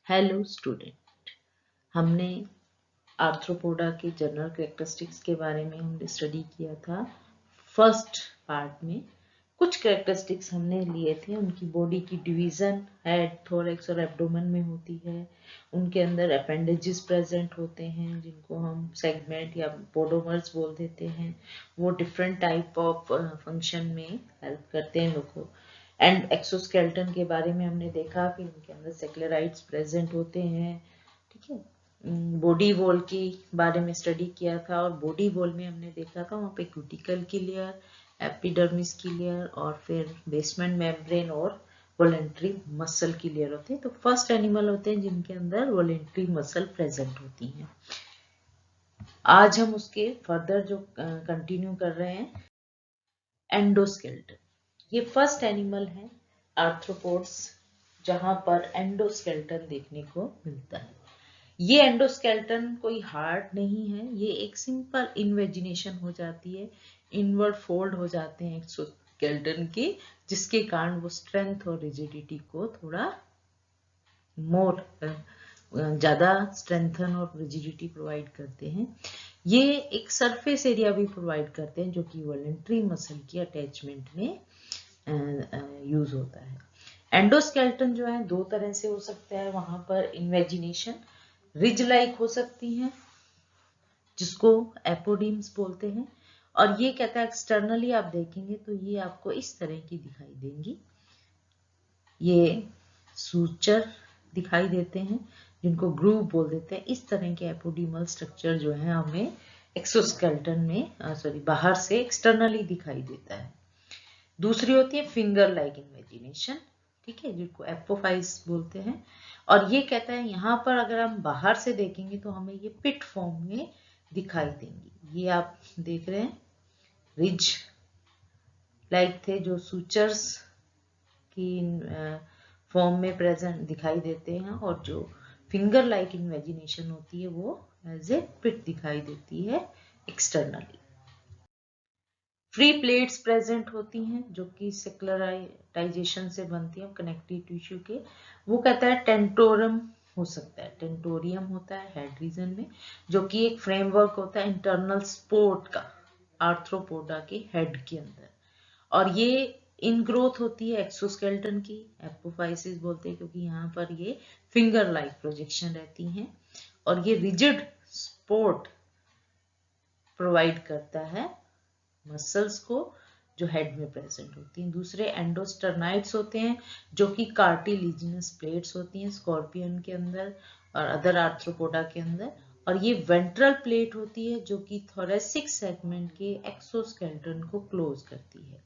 Hello student, हमने arthropoda के general characteristics के बारे में हमने स्टडी किया था। फर्स्ट पार्ट में कुछ कैरेक्टरिस्टिक्स हमने लिए थे। उनकी बॉडी की डिवीजन हेड, थोरैक्स और एब्डोमेन में होती है। उनके अंदर अपेंडेजेस प्रेजेंट होते हैं जिनको हम सेगमेंट या पोडोमर्स बोल देते हैं। वो डिफरेंट टाइप ऑफ फंक्शन में हेल्प करते हैं लोगों को। एंड एक्सोस्केलेटन के बारे में हमने देखा कि उनके अंदर सेक्युलराइट्स प्रेजेंट होते हैं। ठीक है, बॉडी वॉल के बारे में स्टडी किया था और बॉडी वॉल में हमने देखा था वहाँ पे क्यूटिकल की लेयर, एपिडर्मिस की लेयर और फिर बेसमेंट मेम्ब्रेन और वॉलेंट्री मसल की लेयर होती है। तो फर्स्ट एनिमल होते हैं जिनके अंदर वॉलेंट्री मसल प्रेजेंट होती हैं। आज हम उसके फर्दर जो कंटिन्यू कर रहे हैं, एंडोस्केलेटन। ये फर्स्ट एनिमल है आर्थ्रोपोड्स जहां पर एंडोस्केलेटन देखने को मिलता है। ये एंडोस्केलेटन कोई हार्ड नहीं है, ये एक सिंपल इन्वेजिनेशन हो जाती है, इनवर्ड फोल्ड हो जाते हैं एक्सोस्केलेटन के, जिसके कारण वो स्ट्रेंथ और रिजिडिटी को थोड़ा मोर ज्यादा स्ट्रेंथन और रिजिडिटी प्रोवाइड करते हैं। ये एक सरफेस एरिया भी प्रोवाइड करते हैं जो कि वॉलेंट्री मसल की अटैचमेंट में यूज होता है। एंडोस्केलेटन जो है दो तरह से हो सकता है। वहां पर इन्वेजिनेशन रिज लाइक हो सकती हैं जिसको एपोडिम्स बोलते हैं, और ये कहता है एक्सटर्नली आप देखेंगे तो ये आपको इस तरह की दिखाई देंगी। ये सूचर दिखाई देते हैं जिनको ग्रूव बोल देते हैं। इस तरह के एपोडिमल स्ट्रक्चर जो है हमें एक्सोस्केलेटन में बाहर से एक्सटर्नली दिखाई देता है। दूसरी होती है फिंगर लाइक इमेजिनेशन, ठीक है, जिनको एपोफाइस बोलते हैं। और ये कहता है यहाँ पर अगर हम बाहर से देखेंगे तो हमें ये पिट फॉर्म में दिखाई देंगी। ये आप देख रहे हैं रिज लाइक थे जो सूचर्स की फॉर्म में प्रेजेंट दिखाई देते हैं, और जो फिंगर लाइक इमेजिनेशन होती है वो एज ए पिट दिखाई देती है एक्सटर्नली। फ्री प्लेट्स प्रेजेंट होती हैं जो कि सेक्युलराइजेशन से बनती हैं कनेक्टिव टिश्यू के। वो कहता है टेंटोरम हो सकता है, टेंटोरियम होता है हेड रीजन में, जो कि एक फ्रेमवर्क होता है इंटरनल सपोर्ट का आर्थ्रोपोडा के हेड के अंदर। और ये इन ग्रोथ होती है एक्सोस्केलेटन की, एपोफाइसिस बोलते हैं क्योंकि यहाँ पर ये फिंगर लाइक प्रोजेक्शन रहती हैं। और ये रिजिड सपोर्ट प्रोवाइड करता है मसल्स को जो हेड में प्रेजेंट होती हैं। दूसरे एंडोस्टर्नाइड्स होते हैं जो कि कार्टिलिजिनस प्लेट्स होती हैं स्कॉर्पियन के अंदर और अदर आर्थ्रोपोडा के अंदर। और ये वेंट्रल प्लेट होती है जो कि थोरेसिक सेगमेंट के एक्सोस्केलेटन को क्लोज करती है।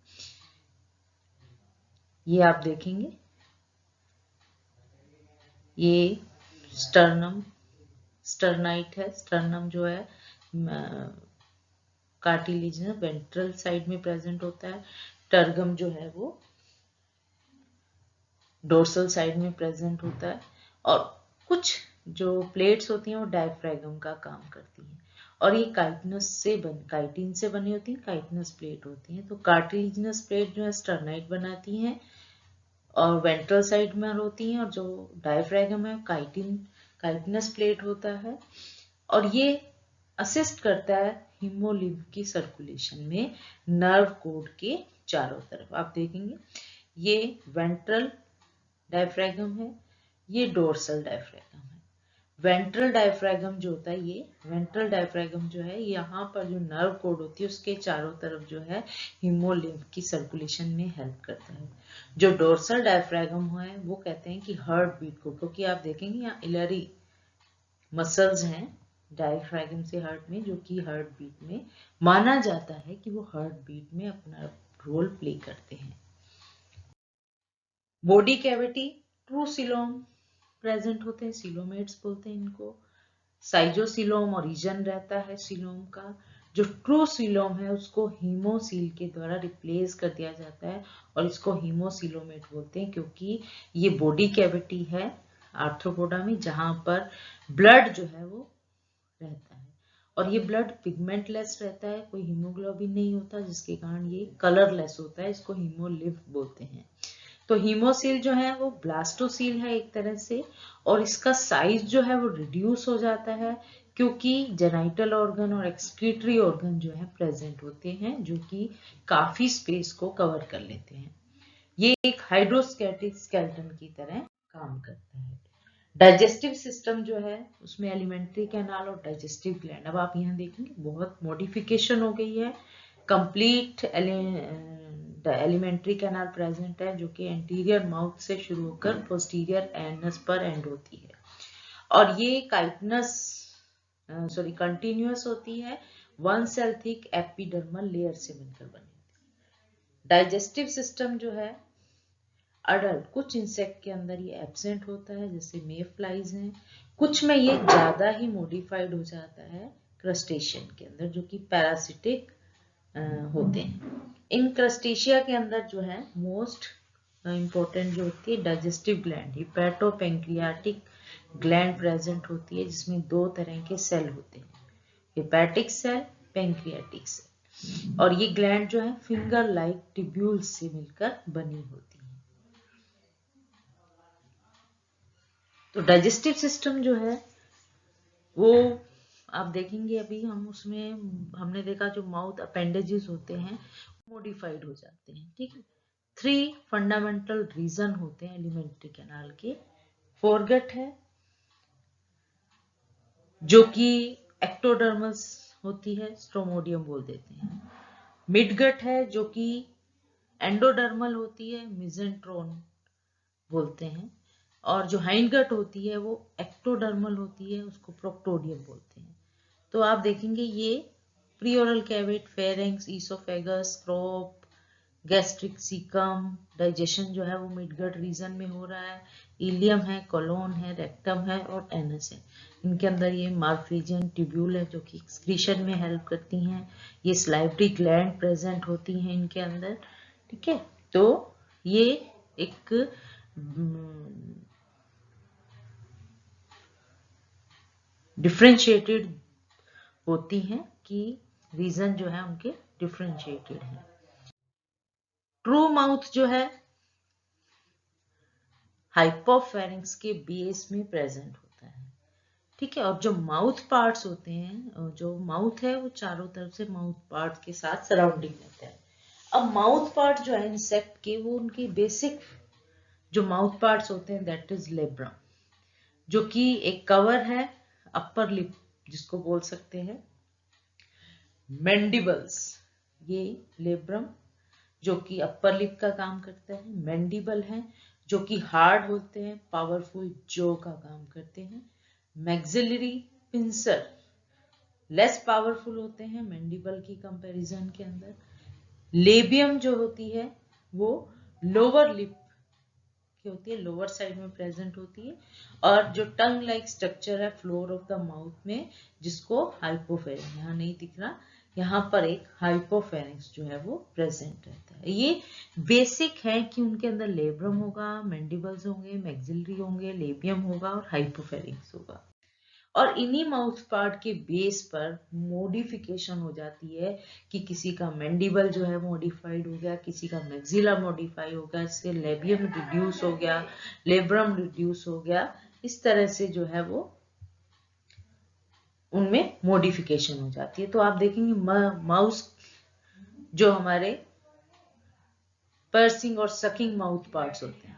ये आप देखेंगे, ये स्टर्नाइट है। स्टर्नम जो है कार्टिलेजिनस वेंट्रल साइड में प्रेजेंट होता है। टर्गम जो है वो डोर्सल साइड में प्रेजेंट होता है। और कुछ जो प्लेट्स होती हैं वो डायफ्रागम का काम करती हैं। और ये काइटिन से बनी होती है, काइटिनस प्लेट होती हैं। तो कार्टिलेजिनस प्लेट जो है स्टर्नाइट बनाती हैं और वेंट्रल साइड में होती हैं, और जो डायफ्रागम है काइटिनस प्लेट होता है। और ये असिस्ट करता है हीमोलिम्फ की सर्कुलेशन में नर्व कोड के चारों तरफ। आप देखेंगे ये वेंट्रल डायफ्रागम है, ये डोर्सल डायफ्रागम है। वेंट्रल डायफ्रागम जो होता है, ये वेंट्रल डायफ्रागम जो है यहाँ पर जो नर्व कोड होती है उसके चारों तरफ जो है हीमोलिम्फ की सर्कुलेशन में हेल्प करता है। जो डोर्सल डायफ्रागम है वो कहते हैं कि हार्ट बीट को, क्योंकि आप देखेंगे यहाँ इलरी मसल्स हैं डायफ्रागम से हार्ट में, जो कि हार्ट बीट में माना जाता है कि वो हार्ट बीट में अपना रोल प्ले करते हैं। Body cavity true coelom present होते हैं, सिलोमेट्स बोलते हैं इनको। साइजोसिलोम ओरिजिन रहता है सिलोम का। जो ट्रू सिलोम है उसको हीमोसील के द्वारा रिप्लेस कर दिया जाता है और इसको हीमोसिलोमेट बोलते हैं, क्योंकि ये बॉडी कैविटी है आर्थ्रोपोडा में जहां पर ब्लड जो है वो रहता है। और ये ब्लड पिगमेंटलेस रहता है, कोई हीमोग्लोबिन नहीं होता, जिसके कारण ये कलरलेस होता है। इसको हीमोलिम्फ बोलते हैं। तो हीमोसील जो है वो ब्लास्टोसील है एक तरह से, और इसका साइज जो है वो रिड्यूस हो जाता है क्योंकि जेनाइटल ऑर्गन और एक्सक्रीटरी ऑर्गन जो है प्रेजेंट होते हैं जो कि काफी स्पेस को कवर कर लेते हैं। ये एक हाइड्रोस्टैटिक स्केलेटन की तरह काम करता है। डाइजेस्टिव सिस्टम जो है उसमें एलिमेंट्री कैनाल और डाइजेस्टिव ग्लैंड, अब आप यहाँ देखेंगे बहुत मॉडिफिकेशन हो गई है। कंप्लीट एलिमेंट्री कैनाल प्रेजेंट है जो कि एंटीरियर माउथ से शुरू होकर पोस्टीरियर एनस पर एंड होती है, और ये कंटिन्यूअस होती है, 1 सेल थिक एपिडर्मल लेयर से मिलकर बनी होती है। डाइजेस्टिव सिस्टम जो है अडल्ट कुछ इंसेक्ट के अंदर ये एब्सेंट होता है, जैसे मे फ्लाइज हैं, कुछ में ये ज्यादा ही मॉडिफाइड हो जाता है क्रस्टेशियन के अंदर जो कि पैरासिटिक होते हैं। इन क्रस्टेशिया के अंदर जो है मोस्ट इंपॉर्टेंट जो होती है डाइजेस्टिव ग्लैंड, हिपैटोपैंक्रियाटिक ग्लैंड प्रेजेंट होती है जिसमें 2 तरह के सेल होते हैं, हेपेटिक सेल, पैंक्रियाटिक सेल, और ये ग्लैंड जो है फिंगर लाइक ट्यूब्यूल्स से मिलकर बनी होती है। तो डाइजेस्टिव सिस्टम जो है वो आप देखेंगे अभी हम उसमें हमने देखा जो माउथ अपेंडेजेस होते हैं मॉडिफाइड हो जाते हैं, ठीक है। 3 फंडामेंटल रीजन होते हैं एलिमेंट्री कैनाल के। फोरगट है जो कि एक्टोडर्मस होती है, स्ट्रोमोडियम बोल देते हैं। मिडगट है जो कि एंडोडर्मल होती है, मिजेंट्रोन बोलते हैं, और जो हाइंडगट होती है वो एक्टोडर्मल होती है, उसको प्रोक्टोडियम बोलते हैं। तो आप देखेंगे ये preoral cavity, pharynx, oesophagus, crop, gastric caecum, digestion जो है वो मिडगट रीजन में हो रहा है। इलियम है, कोलोन है, रेक्टम है और एनस है। इनके अंदर ये मार्फेजियन ट्यूब्यूल है जो कि एक्सक्रीशन में हेल्प करती हैं। ये स्लाइवरी ग्लैंड प्रेजेंट होती हैं इनके अंदर, ठीक है। तो ये एक डिफरेंशिएटेड होती हैं कि रीजन जो है उनके डिफरेंशिएटेड है। ट्रू माउथ जो है हाइपोफेरिंक्स के बेस में प्रेजेंट होता है, ठीक है। और जो माउथ पार्ट्स होते हैं, जो माउथ है वो चारों तरफ से माउथ पार्ट के साथ सराउंडिंग रहता है। अब माउथ पार्ट जो है इंसेक्ट के, वो उनकी बेसिक जो माउथ पार्ट्स होते हैं दैट इज लेब्रम, जो कि एक कवर है अपर लिप जिसको बोल सकते हैं। मैंडिबल्स, ये लेब्रम जो कि अपर लिप का काम करता है। मैंडिबल है जो कि हार्ड होते हैं, पावरफुल जो का काम करते हैं। मैक्सिलरी पिंसर लेस पावरफुल होते हैं मैंडिबल की कंपैरिजन के अंदर। लेबियम जो होती है वो लोअर लिप की होती है, लोअर साइड में प्रेजेंट होती है। और जो टंग लाइक स्ट्रक्चर है फ्लोर ऑफ द माउथ में, जिसको हाइपोफेरिंक्स, यहाँ नहीं दिख रहा, यहाँ पर एक हाइपोफेरिंक्स जो है वो प्रेजेंट रहता है। ये बेसिक है कि उनके अंदर लेब्रम होगा, मैंडिबल्स होंगे, मैक्सिलरी होंगे, लेबियम होगा और हाइपोफेरिंक्स होगा। और इन्हीं माउथ पार्ट के बेस पर मॉडिफिकेशन हो जाती है कि किसी का मैंडिबल जो है मॉडिफाइड हो गया, किसी का मैक्सिला मॉडिफाई हो गया, इससे लेबियम रिड्यूस हो गया, लेब्रम रिड्यूस हो गया। इस तरह से जो है वो उनमें मॉडिफिकेशन हो जाती है। तो आप देखेंगे माउस जो हमारे पर्सिंग और सकिंग माउथ पार्ट्स होते हैं,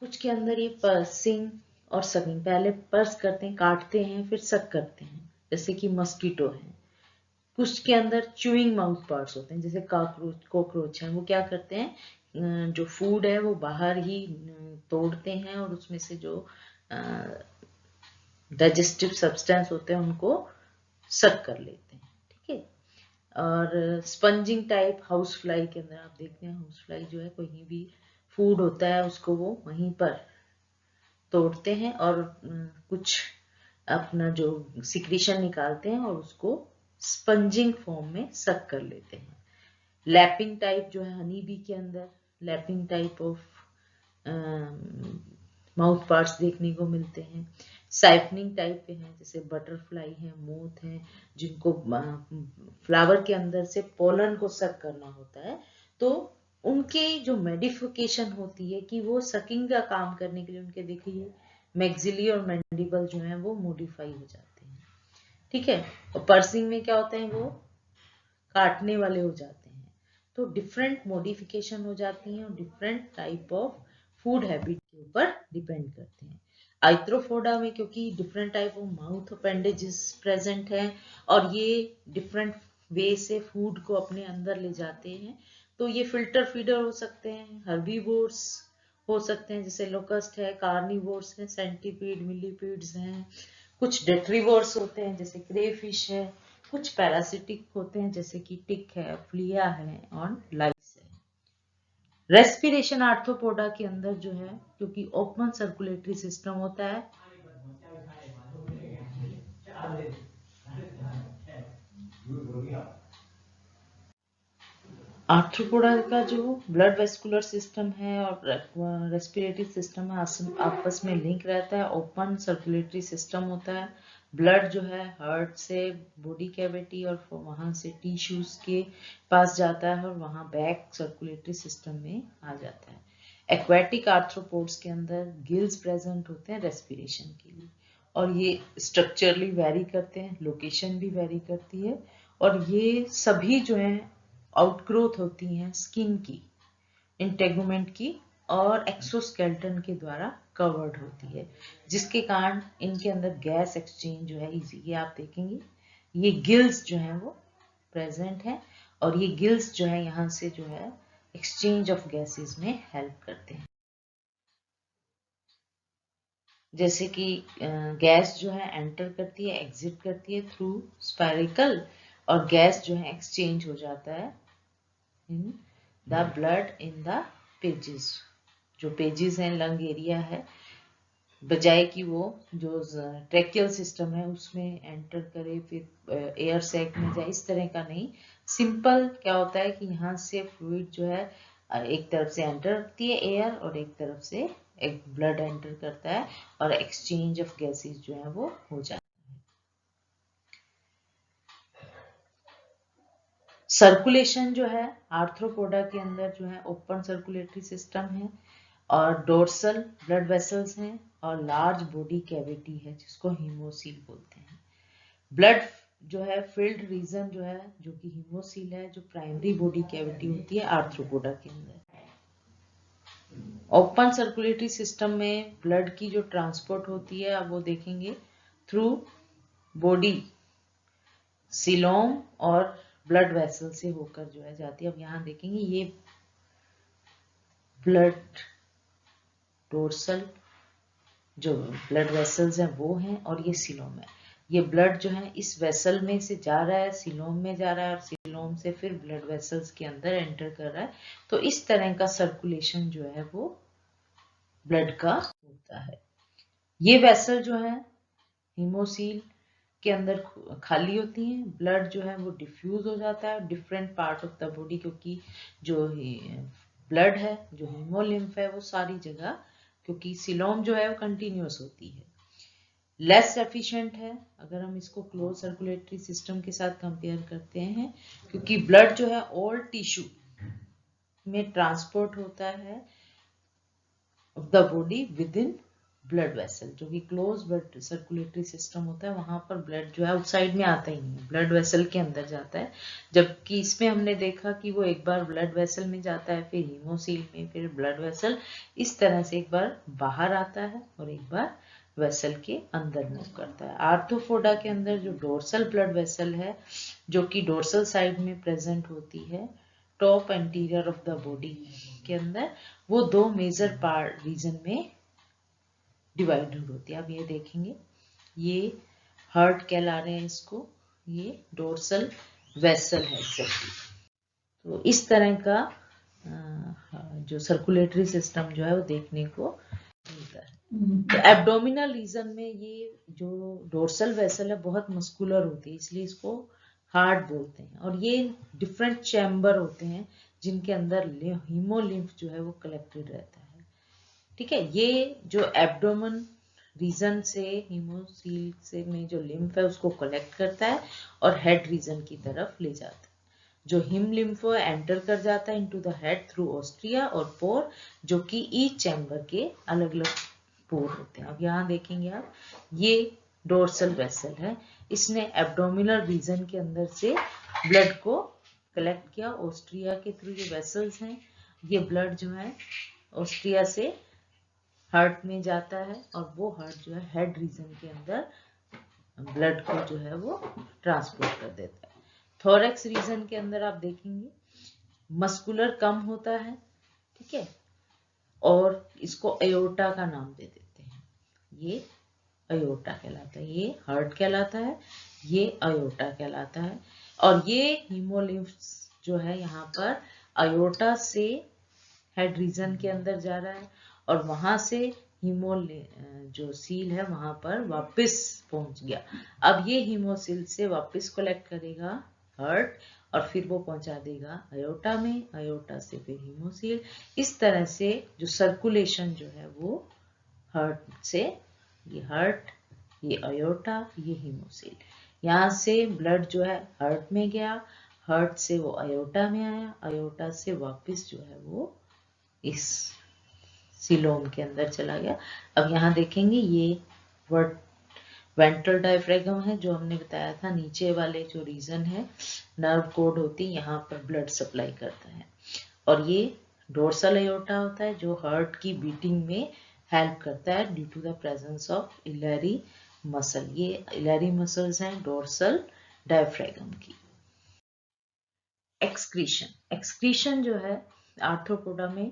कुछ के अंदर ये पर्सिंग और सकिंग, पहले पर्स करते हैं, काटते हैं, फिर सक करते हैं, जैसे कि मस्कीटो है। कुछ के अंदर च्यूइंग माउथ पार्ट्स होते हैं, जैसे कॉकरोच है, वो क्या करते हैं, जो फूड है वो बाहर ही तोड़ते हैं और उसमें से जो डाइजेस्टिव सब्सटेंस होते हैं उनको सक कर लेते हैं, ठीक है। और स्पंजिंग टाइप हाउस फ्लाई के अंदर आप देखते हैं, हाउस फ्लाई जो है कहीं भी फूड होता है उसको वो वहीं पर तोड़ते हैं और कुछ अपना जो सिक्रीशन निकालते हैं और उसको स्पंजिंग फॉर्म में सक कर लेते हैं। लैपिंग टाइप जो है हनी बी के अंदर lapping type of mouth parts देखने को मिलते हैं। साइफनिंग टाइप के हैं, जैसे बटरफ्लाई है, मोथ है, जिनको फ्लावर के अंदर से पोलन को सक करना होता है, तो उनके जो मेडिफिकेशन होती है कि वो सकिंग का काम करने के लिए उनके देखिए मैक्सिली और मैंडिबल जो है वो मॉडिफाई हो जाते हैं, ठीक है। और पर्सिंग में क्या होते हैं, वो काटने वाले हो जाते हैं। तो डिफरेंट मॉडिफिकेशन हो जाती हैं और different type of food habit के ऊपर डिपेंड करते हैं। आइथ्रोपोडा में क्योंकि different type of mouth appendages present हैं और ये डिफरेंट वे से फूड को अपने अंदर ले जाते हैं, तो ये फिल्टर फीडर हो सकते हैं, हर्बीवोर्स हो सकते हैं जैसे लोकस्ट है, कार्निवोर्स है, सेंटीपीड, मिलीपीड्स हैं, कुछ डेट्रीवोर्स होते हैं जैसे क्रेफिश है, कुछ पैरासिटिक होते हैं जैसे कि टिक है, फ्लिया है और लाइस है। रेस्पिरेशन आर्थ्रोपोडा के अंदर जो है, क्योंकि ओपन सर्कुलेटरी सिस्टम होता है, आर्थ्रोपोडा का जो ब्लड वेस्कुलर सिस्टम है और रेस्पिरेटरी सिस्टम है आपस में लिंक रहता है। ओपन सर्कुलेटरी सिस्टम होता है, ब्लड जो है हार्ट से बॉडी कैविटी और वहां से टिश्यूज के पास जाता है और वहां बैक सर्कुलेटरी सिस्टम में आ जाता है। एक्वेटिक आर्थ्रोपोड्स के अंदर गिल्स प्रेजेंट होते हैं रेस्पिरेशन के लिए, और ये स्ट्रक्चरली वेरी करते हैं, लोकेशन भी वेरी करती है, और ये सभी जो है आउटग्रोथ होती हैं स्किन की, इंटेगुमेंट की और एक्सोस्केलेटन के द्वारा कवर्ड होती है, जिसके कारण इनके अंदर गैस एक्सचेंज जो है इजीली आप देखेंगे। ये गिल्स जो हैं वो प्रेजेंट हैं और ये गिल्स जो है यहाँ से जो है एक्सचेंज ऑफ गैसेस में हेल्प करते हैं। जैसे कि गैस जो है एंटर करती है, एग्जिट करती है थ्रू स्पाइरिकल, और गैस जो है एक्सचेंज हो जाता है in the blood in the pages. जो पेजेस हैं लंग एरिया है, बजाय कि वो जो ट्रैकियल सिस्टम है उसमें एंटर करे फिर एयर सैक में जाए, इस तरह का नहीं। सिंपल क्या होता है कि यहाँ से फ्लूइड जो है एक तरफ से एंटर करती है एयर और एक तरफ से एक ब्लड एंटर करता है और एक्सचेंज ऑफ गैसेस जो है वो हो जाता है। सर्कुलेशन जो है आर्थ्रोपोडा के अंदर जो है ओपन सर्कुलेटरी सिस्टम है और डोर्सल ब्लड वेसल्स हैं और लार्ज बॉडी कैविटी है जिसको हीमोसील बोलते हैं। ब्लड जो है फील्ड रीजन जो है जो कि हीमोसील है, जो प्राइमरी बॉडी कैविटी होती है आर्थ्रोपोडा के अंदर। ओपन सर्कुलेटरी सिस्टम में ब्लड की जो ट्रांसपोर्ट होती है अब वो देखेंगे थ्रू बॉडी, सिलोम और ब्लड वेसल से होकर जो है जाती है। अब यहाँ देखेंगे ये ब्लड डोर्सल जो ब्लड वेसल्स हैं वो हैं और ये सिलोम है। ये ब्लड जो है इस वेसल में से जा रहा है, सिलोम में जा रहा है और सिलोम से फिर ब्लड वेसल्स के अंदर एंटर कर रहा है। तो इस तरह का सर्कुलेशन जो है वो ब्लड का होता है। ये वेसल जो है हीमोसील के अंदर खाली होती हैं, ब्लड जो है वो डिफ्यूज हो जाता है different part of the body, क्योंकि जो ब्लड है जो हीमोलिम्फ है वो सारी जगह, क्योंकि सिलोम जो है वो कंटिन्यूस होती है, लेस एफिशिएंट है अगर हम इसको क्लोज सर्कुलेटरी सिस्टम के साथ कंपेयर करते हैं, क्योंकि ब्लड जो है ऑल टिश्यू में ट्रांसपोर्ट होता है of the body with in blood vessel. जो कि क्लोज ब्लड सर्कुलेटरी सिस्टम होता है वहां पर ब्लड जो है आउटसाइड में आता ही नहीं, ब्लड वेसल के अंदर जाता है। जबकि इसमें हमने देखा कि वो एक बार ब्लड वेसल में जाता है, फिर हीमोसील में, फिर ब्लड वेसल, इस तरह से एक बार बाहर आता है और एक बार वेसल के अंदर मूव करता है। आर्थ्रोपोडा के अंदर जो डोर्सल ब्लड वेसल है जो कि डोर्सल साइड में प्रेजेंट होती है top anterior of the body के अंदर, वो दो मेजर पार्ट रीजन में डिवाइडेड होती है। आप ये देखेंगे ये हार्ट कहला रहे हैं इसको, ये डोर्सल वेसल है एग्जैक्टली। तो इस तरह का जो सर्कुलेटरी सिस्टम जो है वो देखने को मिलता है। तो एब्डोमिनल रीजन में ये जो डोर्सल वेसल है बहुत मस्कुलर होती है, इसलिए इसको हार्ट बोलते हैं, और ये डिफरेंट चैम्बर होते हैं जिनके अंदर हीमोलिम्फ जो है वो कलेक्टेड रहता है। ठीक है, ये जो एब्डोमेन रीजन से हीमोसील से में जो लिम्फ है उसको कलेक्ट करता है और हेड रीजन की तरफ ले जाता है। जो हिम लिम्फो एंटर कर जाता है into the head through Austria और पोर, जो कि ईच चैम्बर के अलग अलग पोर होते हैं। अब यहाँ देखेंगे आप, ये डोर्सल वेसल है, इसने एब्डोमिनल रीजन के अंदर से ब्लड को कलेक्ट किया ऑस्ट्रिया के थ्रू। ये वेसल्स हैं, ये ब्लड जो है ऑस्ट्रिया से हार्ट में जाता है और वो हार्ट जो है हेड रीजन के अंदर ब्लड को जो है वो ट्रांसपोर्ट कर देता है। थोरैक्स रीजन के अंदर आप देखेंगे मस्कुलर कम होता है, ठीक है, और इसको अयोर्टा का नाम दे देते हैं। ये अयोर्टा कहलाता है, ये हार्ट कहलाता है, ये अयोर्टा कहलाता है। और ये हीमोलिम्फ्स जो है यहाँ पर अयोर्टा से हेड रीजन के अंदर जा रहा है और वहां से हीमोल जो सील है वहां पर वापस पहुंच गया। अब ये हीमोसील से वापस कलेक्ट करेगा हार्ट और फिर वो पहुंचा देगा अयोर्टा में, अयोर्टा से फिर हीमोसील। इस तरह से जो सर्कुलेशन जो है वो हार्ट से, ये हार्ट, ये अयोर्टा, ये हीमोसील, यहाँ से ब्लड जो है हार्ट में गया, हार्ट से वो अयोर्टा में आया, अयोर्टा से वापस जो है वो इस सीलोम के अंदर चला गया। अब यहाँ देखेंगे ये वेंट्रल डायफ्रागम है, जो हमने बताया था नीचे वाले जो रीजन है नर्व कोड होती है, यहाँ पर ब्लड सप्लाई करता है। और ये डोर्सल अयोर्टा होता है जो हार्ट की बीटिंग में हेल्प करता है due to the presence of alary muscle. ये इलैरी मसल्स हैं डोर्सल डायफ्रागम की। एक्सक्रीशन जो है आर्थ्रोपोडा में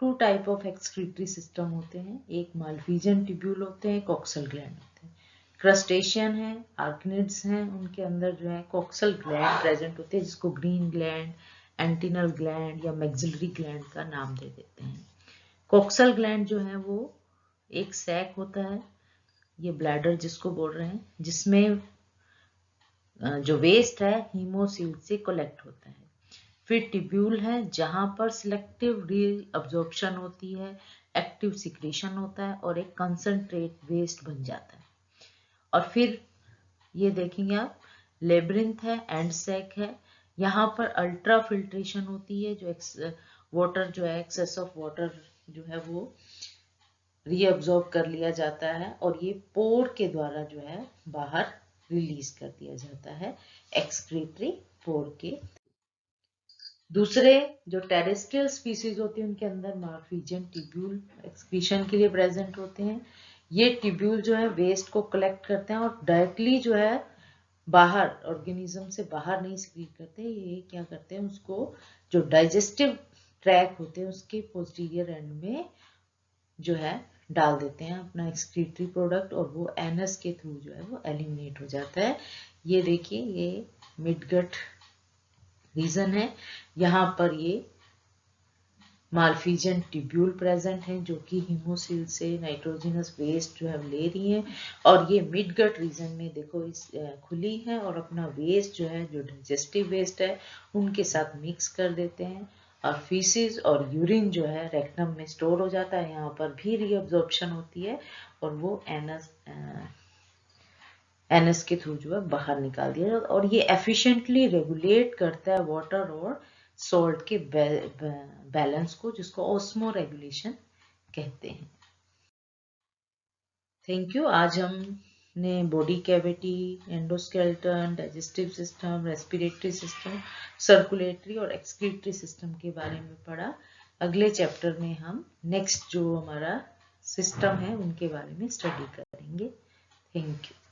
two type of excretory system होते हैं, एक माल्फिजियन ट्यूब्यूल होते हैं, कॉक्सल ग्लैंड होते हैं। क्रस्टेशियन है, आर्कनिड्स हैं, उनके अंदर जो है कॉक्सल ग्लैंड प्रेजेंट होते हैं, जिसको ग्रीन ग्लैंड, एंटिनल ग्लैंड या मैक्सिलरी ग्लैंड का नाम दे देते हैं। कॉक्सल ग्लैंड जो है वो एक सैक होता है, ये ब्लैडर जिसको बोल रहे हैं, जिसमें जो वेस्ट है हीमोसील से कलेक्ट होता है। फिर टिब्यूल है जहां पर सिलेक्टिव रीअब्जॉर्प्शन होती है, एक्टिव सिक्रेशन होता है और एक कंसंट्रेट वेस्ट बन जाता है। और फिर ये देखेंगे आप लेब्रिंथ है, एंड सैक है, यहाँ पर अल्ट्रा फिल्ट्रेशन होती है, जो वाटर जो है एक्सेस ऑफ वाटर जो है वो रीअब्जॉर्ब कर लिया जाता है और ये पोर के द्वारा जो है बाहर रिलीज कर दिया जाता है एक्सक्रीटरी पोर के। दूसरे जो टेरेस्ट्रियल स्पीसीज होती है उनके अंदर मार्फिजियन ट्यूब्यूल एक्सक्रीशन के लिए प्रेजेंट होते हैं। ये ट्यूब्यूल जो है वेस्ट को कलेक्ट करते हैं और डायरेक्टली जो है बाहर ऑर्गेनिज्म से बाहर नहीं सिक्रीट करते, ये क्या करते हैं उसको जो डाइजेस्टिव ट्रैक होते हैं उसके पोस्टीरियर एंड में जो है डाल देते हैं अपना एक्सक्रीटरी प्रोडक्ट और वो एनस के थ्रू जो है वो एलिमिनेट हो जाता है। ये देखिए ये मिडगट रीजन है, यहाँ पर ये माल्फिजियन ट्यूब्यूल प्रेजेंट है जो कि हीमोसील से नाइट्रोजनस वेस्ट जो है ले रही है और ये मिडगट रीजन में देखो इस खुली है और अपना वेस्ट जो है जो डाइजेस्टिव वेस्ट है उनके साथ मिक्स कर देते हैं और फीसिस और यूरिन जो है रेक्टम में स्टोर हो जाता है, यहाँ पर भी रीअब्जॉर्प्शन होती है और वो एनएस के थ्रू जो है बाहर निकाल दिया जाता है और ये एफिशिएंटली रेगुलेट करता है वाटर और सॉल्ट के बैलेंस को, जिसको ऑस्मो रेगुलेशन कहते हैं। Thank you. आज हमने body cavity, endoskeleton, digestive system, respiratory system, circulatory और एक्सक्रीटरी सिस्टम के बारे में पढ़ा। अगले चैप्टर में हम नेक्स्ट जो हमारा सिस्टम है उनके बारे में स्टडी करेंगे। Thank you.